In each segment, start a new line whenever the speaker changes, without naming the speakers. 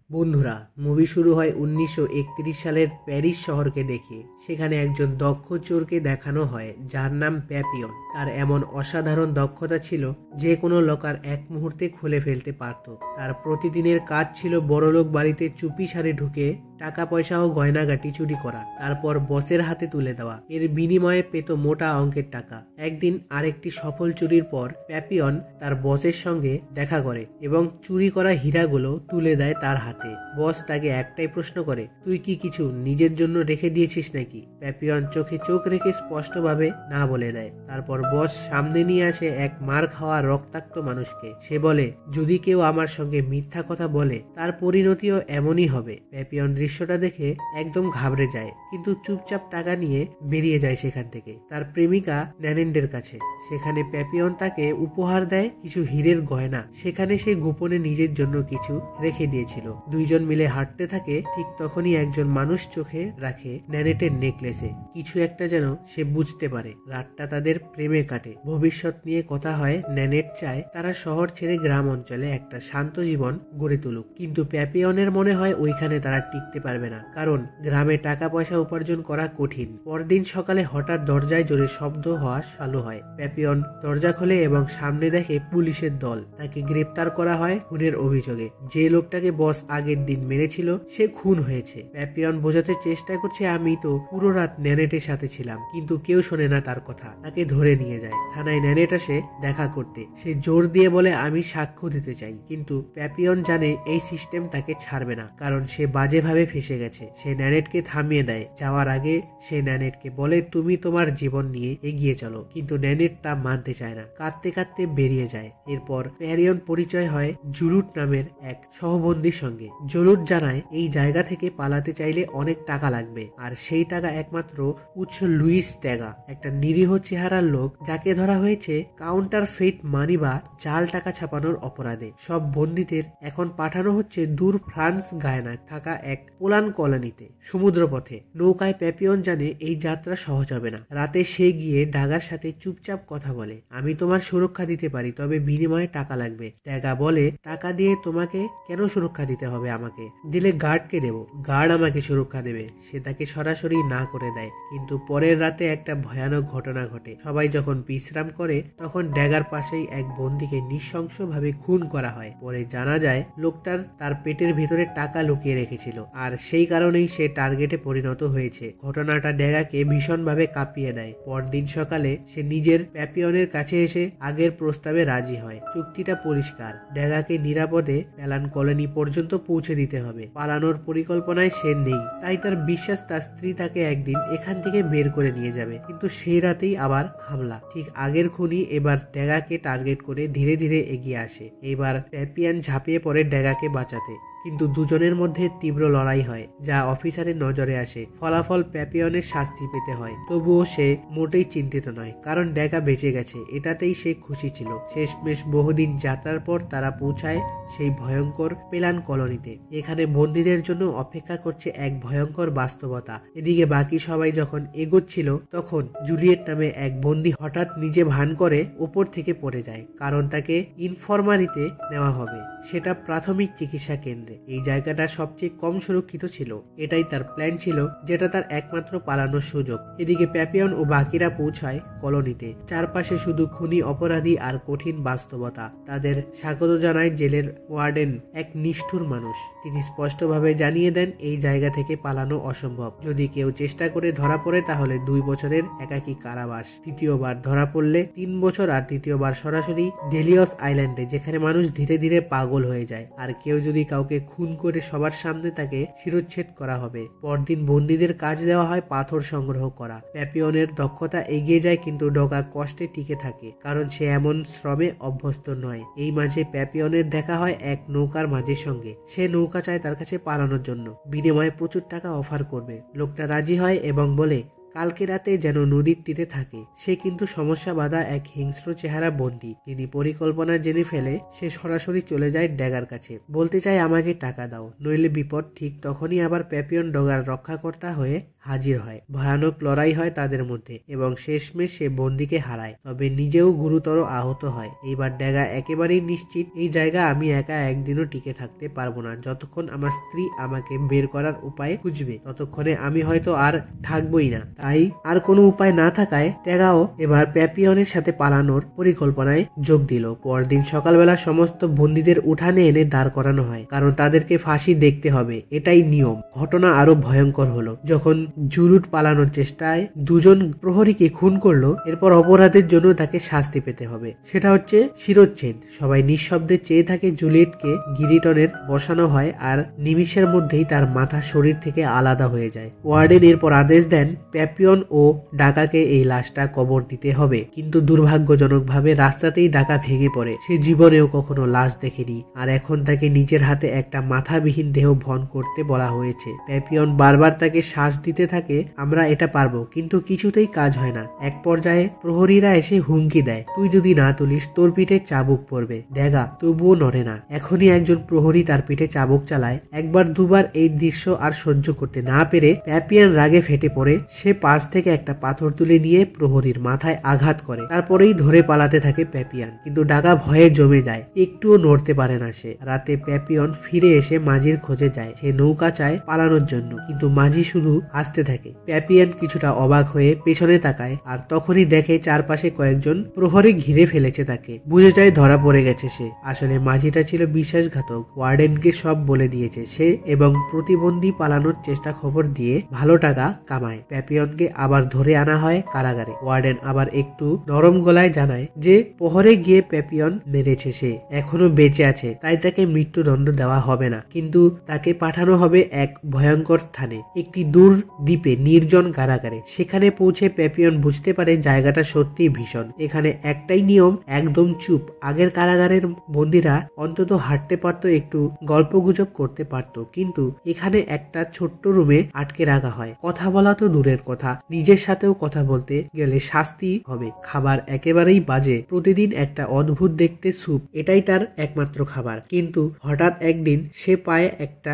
বন্ধুরা, মুভি শুরু হয় 1931 সালের প্যারিস শহরকে দেখে। সেখানে একজন দক্ষ চোরকে দেখানো হয় যার নাম প্যাপিয়ন। তার এমন অসাধারণ দক্ষতা ছিল যে কোনো লকার এক মুহূর্তে খুলে ফেলতে পারত। তার প্রতিদিনের কাজ ছিল বড়লোক বাড়িতে চুপি সারে ঢুকে টাকা পয়সা ও গয়নাগাটি চুরি করা, তারপর বসের হাতে তুলে দেওয়া। এর বিনিময়ে পেত মোটা অঙ্কের টাকা। একদিন আরেকটি সফল চুরির পর প্যাপিয়ন তার বসের সঙ্গে দেখা করে এবং চুরি করা হীরাগুলো তুলে দেয় তার হাতে। বস তাকে একটাই প্রশ্ন করে, তুই কি কিছু নিজের জন্য রেখে দিয়েছিস নাকি? প্যাপিয়ন চোখে চোখ রেখে স্পষ্টভাবে না বলে দেয়। তারপর বস সামনে নিয়ে আসে এক মার খাওয়া রক্তাক্ত মানুষকে। সে বলে, যদি কেউ আমার সঙ্গে মিথ্যা কথা বলে তার পরিণতিও এমনই হবে। প্যাপিয়ন দৃশ্যটা দেখে একদম ঘাবড়ে যায়, কিন্তু চুপচাপ টাকা নিয়ে বেরিয়ে যায় সেখান থেকে তার প্রেমিকা ন্যানেন্ডের কাছে। সেখানে প্যাপিয়ন তাকে উপহার দেয় কিছু হীরের গয়না। সেখানে সে গোপনে নিজের জন্য কিছু রেখে দিয়েছিল। দুইজন মিলে হাঁটতে থাকে। ঠিক তখনই একজন মানুষ চোখে রাখে ন্যানেটের নেকলেসে কিছু একটা যেন সে বুঝতে পারে। রাতটা তাদের প্রেমে কাটে। ভবিষ্যৎ নিয়ে কথা হয়। ন্যানেট চায় তারা শহর ছেড়ে গ্রাম অঞ্চলে একটা শান্ত জীবন গড়ে তুলুক, কিন্তু প্যাপিয়নের মনে হয় ওইখানে তারা টিকতে পারবে না, কারণ গ্রামে টাকা পয়সা উপার্জন করা কঠিন। পরদিন সকালে হঠাৎ দরজায় জোরে শব্দ হওয়া চালু হয়। প্যাপিয়ন দরজা খোলে এবং সামনে দেখে পুলিশের দল। তাকে গ্রেপ্তার করা হয় খুনের অভিযোগে। যে লোকটাকে বস আগের দিন মেরেছিল সে খুন হয়েছে। প্যাপিয়ন বোঝাতে চেষ্টা করছে, আমি তো পুরো রাত ন্যানেটের সাথে ছিলাম, কিন্তু কেউ শোনে না তার কথা। তাকে ধরে নিয়ে যায়। থানায় ন্যানেট আসে দেখা করতে। সে জোর দিয়ে বলে, আমি সাক্ষ্য দিতে চাই, কিন্তু প্যাপিয়ন জানে এই সিস্টেম তাকে ছাড়বে না, কারণ সে বাজেভাবে ফেসে গেছে। সে ন্যানেটকে থামিয়ে দেয়। যাওয়ার আগে সে ন্যানেটকে বলে, তুমি তোমার জীবন নিয়ে এগিয়ে চলো, কিন্তু ন্যানেট তা মানতে চায় না। কাঁদতে কাঁদতে বেরিয়ে যায়। এরপর প্যারিয়ন পরিচয় হয় জুলুট নামের এক সহবন্দীর সঙ্গে। জুলুট জানায় এই জায়গা থেকে পালাতে চাইলে অনেক টাকা লাগবে, আর সেই টাকা একমাত্র উৎস লুইস ট্যাগা, একটা নিরীহ চেহারার লোক যাকে ধরা হয়েছে কাউন্টার ফেট মানি বা জাল টাকা ছাপানোর অপরাধে। সব বন্দীদের এখন পাঠানো হচ্ছে দূর ফ্রান্স গায়ানায় থাকা এক পোলান কলোনিতে। সমুদ্রপথে নৌকায় প্যাপিয়ন জানে এই যাত্রা সহজ হবে না। রাতে সে গিয়ে ডাগার সাথে চুপচাপ কথা বলে, আমি তোমার সুরক্ষা দিতে পারি, তবে বিনিময়ে টাকা লাগবে। ট্যাগা বলে, টাকা দিয়ে তোমাকে কেন সুরক্ষা দিতে হবে? আমাকে দিলে গার্ডকে দেব, গার্ড আমাকে সুরক্ষা দেবে। সে তাকে সরাসরি না করে দেয়। কিন্তু পরের রাতে একটা ভয়ানক ঘটনা ঘটে। সবাই যখন বিশ্রাম করে তখন ড্যাগার পাশেই এক বন্দীকে নৃশংসভাবে খুন করা হয়। পরে জানা যায় লোকটার তার পেটের ভেতরে টাকা লুকিয়ে রেখেছিল, আর সেই কারণেই সে টার্গেটে পরিণত হয়েছে। ঘটনাটা ড্যাগাকে ভীষণভাবে কাঁপিয়ে দেয়। পরদিন সকালে সে নিজের প্যাপিয়নের কাছে এসে আগের প্রস্তাবে রাজি হয়। চুক্তিটা পরিষ্কার, ড্যাগাকে নিরাপদে প্যালান কলোনি পর্যন্ত পৌঁছে দিতে হবে। পালানোর পরিকল্পনায় সে নেই, তাই তার বিশ্বাস তার স্ত্রী তাকে একদিন এখান থেকে বের করে নিয়ে যাবে। কিন্তু সেই রাতেই আবার হামলা। ঠিক আগের খুনি এবার ড্যাগাকে টার্গেট করে ধীরে ধীরে এগিয়ে আসে। এবার প্যাপিয়ন ঝাঁপিয়ে পড়ে ড্যাগাকে বাঁচাতে, কিন্তু দুজনের মধ্যে তীব্র লড়াই হয়, যা অফিসারের নজরে আসে। ফলাফল প্যাপিয়নের শাস্তি পেতে হয়। তবুও সে মোটেই চিন্তিত নয়, কারণ ড্যাগা বেঁচে গেছে, এটাতেই সে খুশি ছিল। শেষমেশ বহুদিন যাত্রার পর তারা পৌঁছায় সেই ভয়ঙ্কর পেলান কলোনিতে। এখানে বন্দীদের জন্য অপেক্ষা করছে এক ভয়ঙ্কর বাস্তবতা। এদিকে বাকি সবাই যখন এগোচ্ছিল তখন জুলিয়েট নামে এক বন্দী হঠাৎ নিজে ভান করে ওপর থেকে পড়ে যায়, কারণ তাকে ইনফরমারিতে নেওয়া হবে, সেটা প্রাথমিক চিকিৎসা কেন্দ্রে। এই জায়গাটা সবচেয়ে কম সুরক্ষিত ছিল। এটাই তার প্ল্যান ছিল, যেটা তার একমাত্র পালানোর সুযোগ। এদিকে প্যাপিয়ন ও বাকিরা পৌঁছায় কলোনিতে। চারপাশে শুধু খুনি, অপরাধী আর কঠিন বাস্তবতা। তাদের স্বাগত জানায় জেলের ওয়ার্ডেন, এক নিষ্ঠুর মানুষ। তিনি স্পষ্টভাবে জানিয়ে দেন এই জায়গা থেকে পালানো অসম্ভব। যদি কেউ চেষ্টা করে ধরা পড়ে তাহলে 2 বছরের একাকী কারাবাস। তৃতীয়বার ধরা পড়লে 3 বছর, আর তৃতীয়বার সরাসরি ডেলিয়স আইল্যান্ডে, যেখানে মানুষ ধীরে ধীরে পাগল হয়ে যায়। আর কেউ যদি কাউকে খুন করে সবার সামনে তাকে শিরচ্ছেদ করা হবে। পরদিন বন্দীদের কাজ দেওয়া হয় পাথর সংগ্রহ করা। প্যাপিয়নের দক্ষতা এগিয়ে যায়, কিন্তু ডগা কষ্টে টিকে থাকে, কারণ সে এমন শ্রমে অভ্যস্ত নয়। এই মাঝে প্যাপিয়নের দেখা হয় এক নৌকার মাঝির সঙ্গে। সে নৌকা চায় তার কাছে পালানোর জন্য, বিনিময়ে প্রচুর টাকা অফার করবে। লোকটা রাজি হয় এবং বলে, কালকে রাতে যেন নদীর তীরে থাকে। সে কিন্তু সমস্যা বাঁধা এক হিংস্র চেহারা বন্দী। তিনি পরিকল্পনা জেনে ফেলে সে সরাসরি চলে যায় ড্যাগার কাছে, বলতে চায় আমাকে টাকা দাও, নইলে বিপদ। ঠিক তখনই আবার প্যাপিয়ন ড্যাগার রক্ষাকর্তা হয়ে হাজির হয়। ভয়ানক লড়াই হয় তাদের মধ্যে এবং শেষমেশ সে বন্দীকে হারায়, তবে নিজেও গুরুতর আহত হয়। এইবার ড্যাগা একেবারেই নিশ্চিত এই জায়গা আমি একা একদিনও টিকে থাকতে পারবো না। যতক্ষণ আমার স্ত্রী আমাকে বের করার উপায় খুঁজবে ততক্ষণে আমি হয়তো আর থাকবোই না। তাই আর কোনো উপায় না থাকায় ড্যাগাও এবার প্যাপিয়নের সাথে পালানোর পরিকল্পনায় যোগ দিল। পরদিন সকালবেলা সমস্ত বন্দীদের উঠানে এনে দাঁড় করানো হয়, কারণ তাদেরকে ফাঁসি দেখতে হবে, এটাই নিয়ম। ঘটনা আরো ভয়ঙ্কর হলো যখন জুলুট পালানোর চেষ্টায় দুজন প্রহরীকে খুন করলো। এরপর অপরাধের জন্য তাকে শাস্তি পেতে হবে, সেটা হচ্ছে শিরচ্ছেদ। সবাই নিঃশব্দে চেয়ে থাকে। জুলিয়েটকে গিরিটনের বসানো হয় আর নিমিষের মধ্যেই তার মাথা শরীর থেকে আলাদা হয়ে যায়। ওয়ার্ডেন এরপর আদেশ দেন প্যাপিয়ন ও ডাকাকে এই লাশটা কবর দিতে হবে, কিন্তু দুর্ভাগ্যজনকভাবে রাস্তাতেই ডাকা ভেঙে পড়ে। সে জীবনেও কখনো লাশ দেখেনি আর এখন তাকে নিজের হাতে একটা মাথাবিহীন দেহ বহন করতে বলা হয়েছে। প্যাপিয়ন বারবার তাকে শ্বাস দিতে থাকে, আমরা এটা পারবো, কিন্তু কিছুতেই কাজ হয় না। এক পর্যায়ে প্রহরীরা এসে হুমকি দেয়, তুই যদি না তুলিস তোর পিঠে চাবুক পড়বে। ড্যাগা তবুও নড়ে না। এখনই একজন প্রহরী তার পিঠে চাবুক চালায়। একবার দুবার এই দৃশ্য আর সহ্য করতে না পেরে প্যাপিয়ন রাগে ফেটে পড়ে। সে পাশ থেকে একটা পাথর তুলে নিয়ে প্রহরীর মাথায় আঘাত করে, তারপরেই ধরে পালাতে থাকে প্যাপিয়ন। কিন্তু ডাগা ভয়ে জমে যায়, একটুও নড়তে পারে না সে। রাতে প্যাপিয়ন ফিরে এসে মাঝির খোঁজে যায়। সে নৌকা চায় পালানোর জন্য, কিন্তু মাঝি শুধু হাসতে থাকে। প্যাপিয়ন কিছুটা অবাক হয়ে পেছনে তাকায় আর তখনই দেখে চারপাশে কয়েকজন প্রহরী ঘিরে ফেলেছে তাকে। বুঝে যায় ধরা পড়ে গেছে সে। আসলে মাঝিটা ছিল বিশ্বাসঘাতক। ওয়ার্ডেনকে সব বলে দিয়েছে সে এবং প্রতিবন্ধী পালানোর চেষ্টা খবর দিয়ে ভালো টাকা কামায়। প্যাপিয়নকে আবার ধরে আনা হয় কারাগারে। ওয়ার্ডেন আবার একটু নরম গলায় জানায় যে প্রহরে গিয়ে প্যাপিয়ন মেরেছে, সে এখনো বেঁচে আছে, তাই তাকে মৃত্যুদণ্ড দেওয়া হবে না, কিন্তু তাকে পাঠানো হবে এক ভয়ঙ্কর স্থানে, একটি দূর দ্বীপে নির্জন কারাগারে। সেখানে পৌঁছে প্যাপিয়ন বুঝতে পারে জায়গাটা সত্যিই ভীষণ। এখানে একটাই নিয়ম, একদম চুপ। আগের কারাগারের বন্দীরা অন্তত হাঁটতে পারত, একটু গল্পগুজব করতে পারত, কিন্তু এখানে একটা ছোট্ট রুমে আটকে রাখা হয়। কথা বলা তো দূরের কথা, নিজের সাথেও কথা বলতে গেলে শাস্তি হবে। খাবার একেবারেই বাজে, প্রতিদিন একটা অদ্ভুত দেখতে স্যুপ, এটাই তার একমাত্র খাবার। কিন্তু হঠাৎ একদিন সে পায় একটা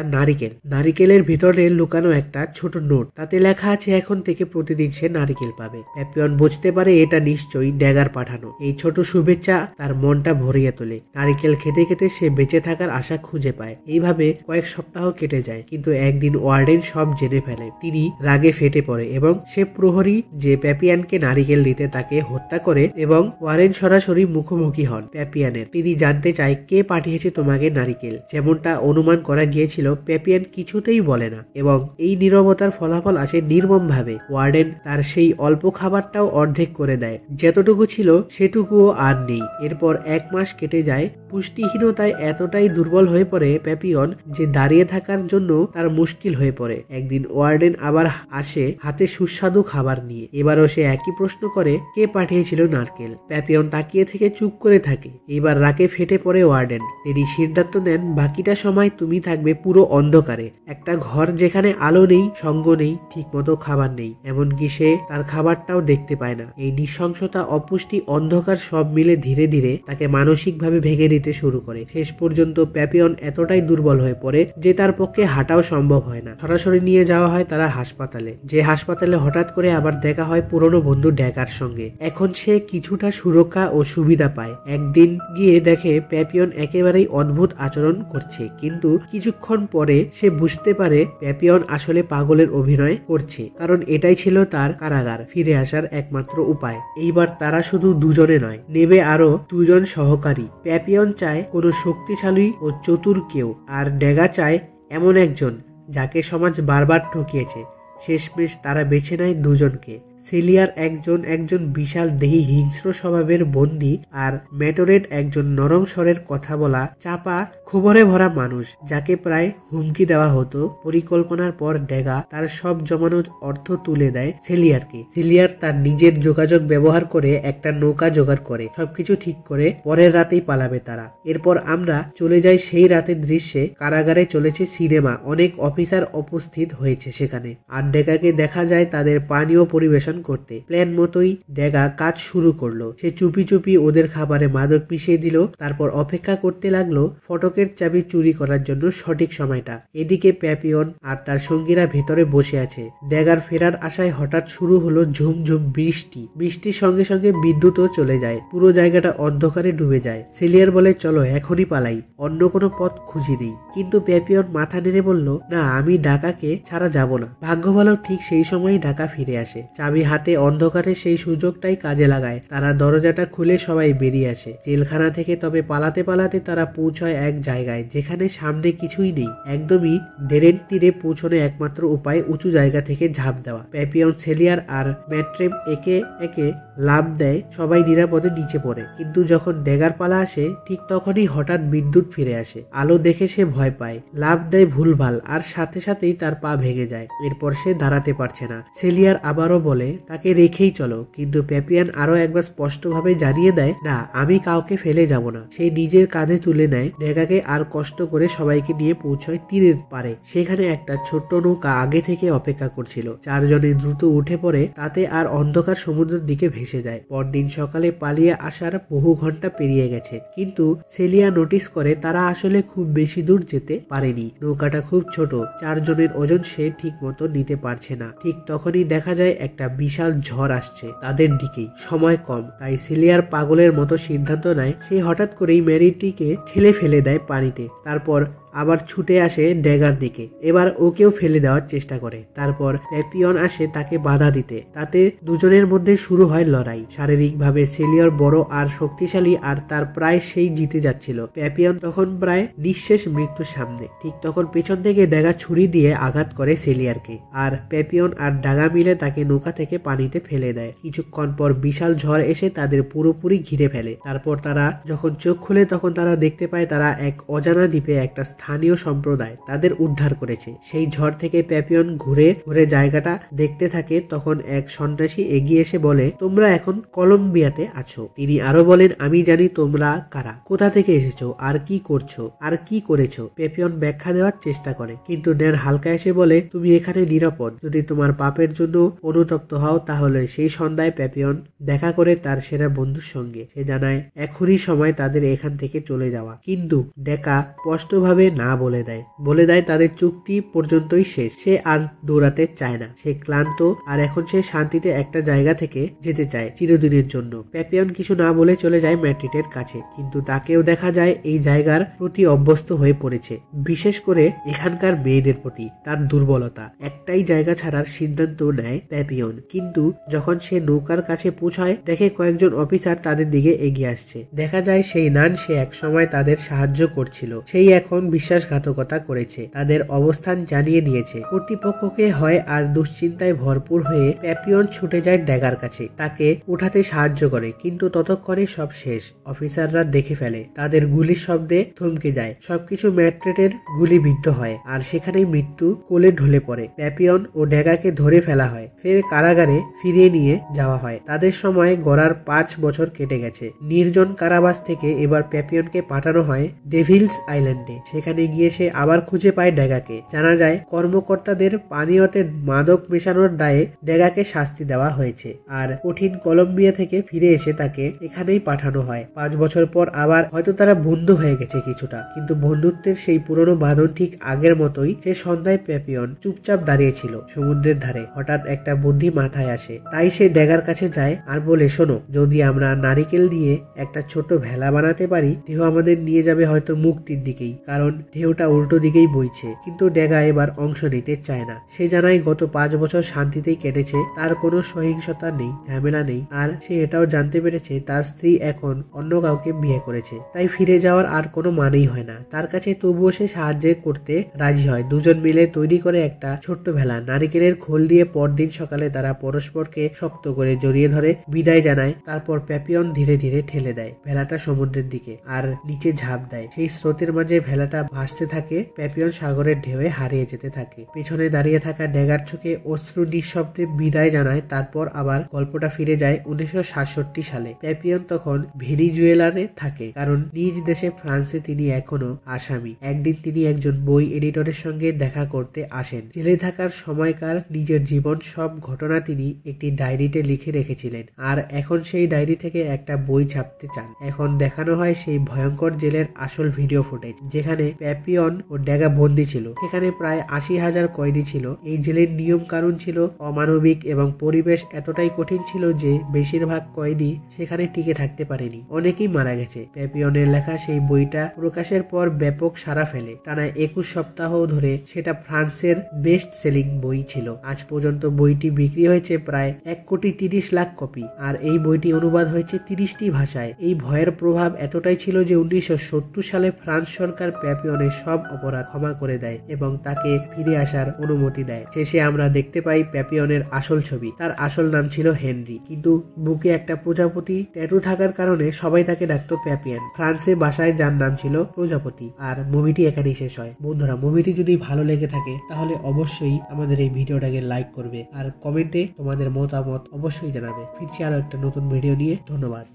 নারিকেলের ভিতরে লুকানো একটা ছোট নোট। তাতে লেখা আছে এখন থেকে প্রতিদিন সে নারিকেল পাবে। প্যাপিয়ন বুঝতে পারে এটা নিশ্চয়ই ড্যাগার পাঠানো। এই ছোট শুভেচ্ছা তার মনটা ভরিয়ে তোলে। নারিকেল খেতে খেতে সে বেঁচে থাকার আশা খুঁজে পায়। এইভাবে কয়েক সপ্তাহ কেটে যায়, কিন্তু একদিন ওয়ার্ডেন সব জেনে ফেলে। তিনি রাগে ফেটে পড়ে এবং সে প্রহরী যে প্যাপিয়নকে নারিকেল দিতে তাকে হত্যা করে এবং ওয়ারেন সরাসরি মুখোমুখি হন প্যাপিয়নের। তিনি জানতে চায় কে পাঠিয়েছে তোমাকে নারিকেল। যেমনটা অনুমান করা গিয়েছিল, প্যাপিয়ন কিছুতেই বলে না এবং এই নীরবতার ফলাফল আসে নির্মম ভাবে। ওয়ার্ডেন তার সেই অল্প খাবারটাও অর্ধেক করে দেয়, যতটুকু ছিল সেটুকুও আর নেই। এরপর 1 মাস কেটে যায়। পুষ্টিহীনতায় এতটাই দুর্বল হয়ে পড়ে প্যাপিয়ন যে দাঁড়িয়ে থাকার জন্য তার মুশকিল হয়ে পড়ে। একদিন ওয়ার্ডেন আবার আসে হাতে সুস্বাদু খাবার নিয়ে। এবারও সে একই প্রশ্ন করে, কে পাঠিয়েছিল নারকেল। প্যাপিয়ন তাকিয়ে থেকে চুপ করে থাকে। এবার রাগে ফেটে পড়ে ওয়ার্ডেন। তিনি সিদ্ধান্ত নেন বাকিটা সময় তুমি থাকবে পুরো অন্ধকারে, একটা ঘর যেখানে আলো নেই, সঙ্গ নেই, ঠিক মতো খাবার নেই, এমনকি সে তার খাবারটাও দেখতে পায় না। এই নৃশংসতা, অপুষ্টি, অন্ধকার সব মিলে ধীরে ধীরে তাকে মানসিকভাবে ভেঙে দিতে শুরু করে। শেষ পর্যন্ত প্যাপিয়ন এতটাই দুর্বল হয়ে পড়ে যে তার পক্ষে হাঁটাও সম্ভব হয় না। সরাসরি নিয়ে যাওয়া হয় তারা হাসপাতালে, যে হাসপাতালে হঠাৎ করে আবার দেখা হয় পুরনো বন্ধু ড্যাগার সঙ্গে। এখন সে কিছুটা সুরক্ষা ও সুবিধা পায়। একদিন গিয়ে দেখে প্যাপিয়ন একেবারেই অদ্ভুত আচরণ করছে, কিন্তু কিছুক্ষণ পরে সে বুঝতে পারে প্যাপিয়ন আসলে পাগলের অভিনয় করছে, কারণ এটাই ছিল তার কারাগার ফিরে আসার একমাত্র উপায়। এইবার তারা শুধু দুজনে নয়, নেবে আরো 2 জন সহকারী। প্যাপিয়ন চায় কোনো শক্তিশালী ও চতুর কেউ, আর ড্যাগা চায় এমন একজন যাকে সমাজ বারবার ঠকিয়েছে। শেষমেশ তারা বেছে নেয় 2 জনকে, সেলিয়ার একজন বিশাল দেহী হিংস্র স্বভাবের বন্দী, আর ম্যাটোরেট একজন নরম স্বরের কথা বলা চাপা খবরে ভরা মানুষ, যাকে প্রায় হুমকি দেওয়া হতো। পরিকল্পনার পর ড্যাগা তার সব জমানো অর্থ তুলে দেয় সেলিয়ারকে। সেলিয়ার তার নিজের যোগাযোগ ব্যবহার করে একটা নৌকা জোগাড় করে সবকিছু ঠিক করে পরের রাতেই পালাবে তারা। এরপর আমরা চলে যাই সেই রাতের দৃশ্যে। কারাগারে চলেছে সিনেমা, অনেক অফিসার উপস্থিত হয়েছে সেখানে, আর ড্যাগাকে দেখা যায় তাদের পানীয় পরিবেশন করতে। প্ল্যান মতোই ড্যাগা কাজ শুরু করলো। সে চুপি চুপি ওদের খাবারে মাদক মিশিয়ে দিল, তারপর অপেক্ষা করতে লাগলো ফটকের চাবি চুরি করার জন্য সঠিক সময়টা। এদিকে প্যাপিয়ন আর তার সঙ্গীরা ভেতরে বসে আছে। ড্যাগার ফেরার আশায় হঠাৎ শুরু হলো ঝুমঝুম বৃষ্টি। বৃষ্টির সঙ্গে সঙ্গে বিদ্যুৎও চলে যায়, পুরো জায়গাটা অন্ধকারে ডুবে যায়। সেলিয়ার বলে, চলো এখনই পালাই, অন্য কোনো পথ খুঁজি নেই। কিন্তু প্যাপিয়ন মাথা নেড়ে বলল, না, আমি ডাকাকে ছাড়া যাব না। ভাগ্য ভালো, ঠিক সেই সময়ই ডাকা ফিরে আসে। চাবি হাতে অন্ধকারে সেই সুযোগটাই কাজে লাগায়। তারা দরজাটা খুলে সবাই বেরিয়ে আসে জেলখানা থেকে। তবে পালাতে পালাতে তারা পৌঁছায় এক জায়গায় যেখানে সামনে কিছুই নেই। একদমই ডেরেন তীরে পৌঁছানো একমাত্র উপায় উঁচু জায়গা থেকে ঝাঁপ দেওয়া। প্যাপিয়ন, সেলিয়ার আর ম্যাট্রেম একে একে লাফ দেয়, সবাই নিরাপদে নিচে পড়ে। কিন্তু যখন ড্যাগার পালা আসে ঠিক তখনই হঠাৎ বিদ্যুৎ ফিরে আসে। আলো দেখে সে ভয় পায়, লাফ দেয় ভুলভাল, আর সাথে সাথেই তার পা ভেঙে যায়। এরপর সে দাঁড়াতে পারছে না। সেলিয়ার আবারও বলে তাকে রেখেই চলো, কিন্তু প্যাপিয়ান আরো একবার স্পষ্টভাবে জানিয়ে দেয়, না, আমি কাউকে ফেলে যাব না। সে নিজের কাঁধে তুলে নেয় ড্যাগাকে আর কষ্ট করে সবাইকে নিয়ে পৌঁছয় তীরের পারে। সেখানে একটা ছোট্ট নৌকা আগে থেকে অপেক্ষা করছিল। চারজনে দ্রুত উঠে পড়ে তাতে, আর অন্ধকার সমুদ্রের দিকে ভেসে যায়। পরদিন সকালে পালিয়ে আসার বহু ঘন্টা পেরিয়ে গেছে, কিন্তু সেলিয়া নোটিস করে তারা আসলে খুব বেশি দূর যেতে পারেনি। নৌকাটা খুব ছোট, চারজনের ওজন সে ঠিক মতো নিতে পারছে না। ঠিক তখনই দেখা যায় একটা বিশাল ঝড় আসছে তাদের দিকেই। সময় কম, তাই সেলিয়ার পাগলের মতো সিদ্ধান্ত নেয় সে হঠাৎ করেই ম্যারিটিকে ঠেলে ফেলে দেয় পানিতে। তারপর আবার ছুটে আসে ড্যাগার দিকে। এবার ওকেও ফেলে দেওয়ার চেষ্টা করে। তারপর প্যাপিয়ন আসে তাকে বাধা দিতে। তাতে দুজনের মধ্যে শুরু হয় লড়াই। শারীরিকভাবে সেলিয়র বড় আর শক্তিশালী, আর তার প্রায় সেই জিতে যাচ্ছিল। প্যাপিয়ন তখন প্রায় নিঃশেষ মৃত্যুর সামনে। ঠিক তখন পেছন থেকে ড্যাগা ছুরি দিয়ে আঘাত করে সেলিয়ারকে, আর প্যাপিয়ন আর ড্যাগা মিলে তাকে নৌকা থেকে পানিতে ফেলে দেয়। কিছুক্ষণ পর বিশাল ঝড় এসে তাদের পুরোপুরি ঘিরে ফেলে। তারপর তারা যখন চোখ খুলে তখন তারা দেখতে পায় তারা এক অজানা দ্বীপে একটা স্থানীয় সম্প্রদায় তাদের উদ্ধার করেছে। সেই ঝড় থেকে প্যাপিয়ন ঘুরে ঘুরে জায়গাটা দেখতে থাকে। তখন এক সন্ত্রাসী এগিয়ে এসে বলে, তোমরা এখন কলম্বিয়াতে আছো। তিনি আরো বলেন, আমি জানি তোমরা কারা, কোথা থেকে এসেছো, আর কি করছো, আর কি করেছো। প্যাপিয়ন ব্যাখ্যা দেওয়ার চেষ্টা করে, কিন্তু ন্যান হালকা এসে বলে, তুমি এখানে নিরাপদ। যদি তোমার পাপের জন্য অনুতপ্ত হও তাহলে। সেই সন্ধ্যায় প্যাপিয়ন দেখা করে তার সেরা বন্ধুর সঙ্গে। সে জানায় এখনই সময় তাদের এখান থেকে চলে যাওয়া, কিন্তু ড্যাগা স্পষ্টভাবে না বলে দেয় তাদের চুক্তি পর্যন্তই শেষ। সে আর দৌড়াতে চায় না, সে ক্লান্ত, আর এখন সে শান্তিতে একটা জায়গা থেকে যেতে চায় চিরদিনের জন্য। প্যাপিয়ন কিছু না বলে চলে যায় ম্যাট্রিটের কাছে, কিন্তু তাকেও দেখা যায় এই জায়গার প্রতি অভ্যস্ত হয়ে পড়েছে, বিশেষ করে এখানকার মেয়েদের প্রতি তার দুর্বলতা। একটাই জায়গা ছাড়ার সিদ্ধান্ত নেয় প্যাপিয়ন, কিন্তু যখন সে নৌকার কাছে পৌঁছায় দেখে কয়েকজন অফিসার তাদের দিকে এগিয়ে আসছে। দেখা যায় সেই নান, সে এক সময় তাদের সাহায্য করছিল, সেই এখন বিশ্বাসঘাতকতা করেছে, তাদের অবস্থান জানিয়ে দিয়েছে কর্তৃপক্ষকে। হয় আর দুশ্চিন্তায় ভরপুর হয়ে প্যাপিয়ন ছুটে যায় ড্যাগার কাছে, তাকে উঠাতে সাহায্য করে, কিন্তু ততক্ষণে সব শেষ। অফিসাররা দেখে ফেলে, তাদের গুলির শব্দে থমকে যায়, সবকিছু ম্যাট্রেটের গুলিবিদ্ধ হয়, আর সেখানেই মৃত্যু কোলে ঢলে পড়ে। প্যাপিয়ন ও ড্যাগাকে ধরে ফেলা হয়, ফের কারাগারে ফিরিয়ে নিয়ে যাওয়া হয়। তাদের সময় গড়ার 5 বছর কেটে গেছে। নির্জন কারাবাস থেকে এবার প্যাপিয়নকে পাঠানো হয় ডেভিলস আইল্যান্ডে। সেখানে গিয়ে সে আবার খুঁজে পায় ড্যাগাকে। জানা যায় কর্মকর্তাদের পানীয়তে মাদক মেশানোর দায়ে ড্যাগাকে শাস্তি দেওয়া হয়েছে, আর কঠিন কলম্বিয়া থেকে ফিরে এসে তাকে এখানেই পাঠানো হয়। 5 বছর পর আবার হয়তো তারা বন্ধু হয়ে গেছে কিছুটা, কিন্তু বন্ধুত্বের সেই পুরনো বাঁধন ঠিক আগের মতোই। সে সন্ধ্যায় প্যাপিয়ন চুপচাপ দাঁড়িয়েছিল সমুদ্রের ধারে। হঠাৎ একটা বুদ্ধি মাথায় আসে, তাই সে ড্যাগার কাছে যায় আর বলে, শোনো, যদি আমরা নারিকেল দিয়ে একটা ছোট ভেলা বানাতে পারি, ঢেউ আমাদের নিয়ে যাবে হয়তো মুক্তির দিকেই, কারণ ঢেউটা উল্টো দিকেই বইছে, কিন্তু ড্যাগা এবার অংশ নিতে চায় না। সে জানায় গত 5 বছর শান্তিতেই কেটেছে, তার কোনো সহিংসতা নেই, ঝামেলা নেই, আর সে এটাও জানতে পেরেছে তার স্ত্রী এখন অন্য কাউকে বিয়ে করেছে, তাই ফিরে যাওয়ার আর কোনো মানেই হয় না তার কাছে। তবুও সে সাহায্য করতে রাজি হয়। দুজন মিলে তৈরি করে একটা ছোট্ট ভেলা। নারিকেলের খোল দিয়ে পরদিন সকালে তারা পরস্পরকে শক্ত করে জড়িয়ে ধরে বিদায় জানায়। তারপর প্যাপিয়ন ধীরে ধীরে ঠেলে দেয় ভেলাটা সমুদ্রের দিকে আর নিচে ঝাঁপ দেয়। সেই স্রোতের মাঝে ভেলাটা ভাসতে থাকে। প্যাপিয়ন সাগরের ঢেউয়ে হারিয়ে যেতে থাকে। পেছনে দাঁড়িয়ে থাকা ড্যাগার চোখে অশ্রু নিঃশব্দে বিদায় জানায়। তারপর আবার গল্পটা ফিরে যায় 1967 সালে। প্যাপিয়ন তখন ভেনিজুয়েলারে থাকে, কারণ নিজ দেশে ফ্রান্সে তিনি এখনো আসামি। একদিন তিনি একজন বই এডিটরের সঙ্গে দেখা করতে আসেন। জেলে থাকার সময়কার নিজের জীবন সব ঘটনা তিনি একটি ডায়েরিতে লিখে রেখেছিলেন, আর এখন সেই ডায়েরি থেকে একটা বই ছাপতে চান। এখন দেখানো হয় সেই ভয়ঙ্কর জেলের আসল ভিডিও ফুটেজ, যেখানে প্যাপিয়ন ও ড্যাগা বন্দী ছিল। সেখানে প্রায় 80,000 কয়েদি ছিল। এই জেলের নিয়ম কানুন ছিল অমানবিক এবং পরিবেশ এতটাই কঠিন ছিল যে বেশিরভাগ কয়েদি সেখানে টিকে থাকতে পারেনি। অনেকেই মারা গেছে। প্যাপিয়নের লেখা সেই বইটা প্রকাশের পর ব্যাপক সাড়া ফেলে। টানা 21 সপ্তাহ ধরে সেটা ফ্রান্সের বেস্ট সেলিং বই ছিল। আজ পর্যন্ত বইটি বিক্রি হয়েছে প্রায় 1,30,00,000 কপি, আর এই বইটি অনুবাদ হয়েছে 30টি ভাষায়। এই ভয়ের প্রভাব এতটাই ছিল যে 1970 সালে ফ্রান্স সরকার প্যাপিয়নের সব অপরাধ ক্ষমা করে দেয় এবং তাকে ফিরে আসার অনুমতি দেয়। শেষে আমরা দেখতে পাই প্যাপিয়নের আসল ছবি। তার আসল নাম ছিল হেনরি, কিন্তু বুকে একটা প্রজাপতি ট্যাটু থাকার কারণে সবাই তাকে ডাকতো প্যাপিয়ন। ফ্রান্সে বাসায় যার নাম ছিল প্রজাপতি। আর মুভিটি এখানেই শেষ হয়। বন্ধুরা, মুভিটি যদি ভালো লেগে থাকে তাহলে অবশ্যই আমাদের এই ভিডিওটাকে লাইক করবে আর কমেন্টে তোমাদের মতামত অবশ্যই জানাবে। ফিরছি আরো একটা নতুন ভিডিও নিয়ে। ধন্যবাদ।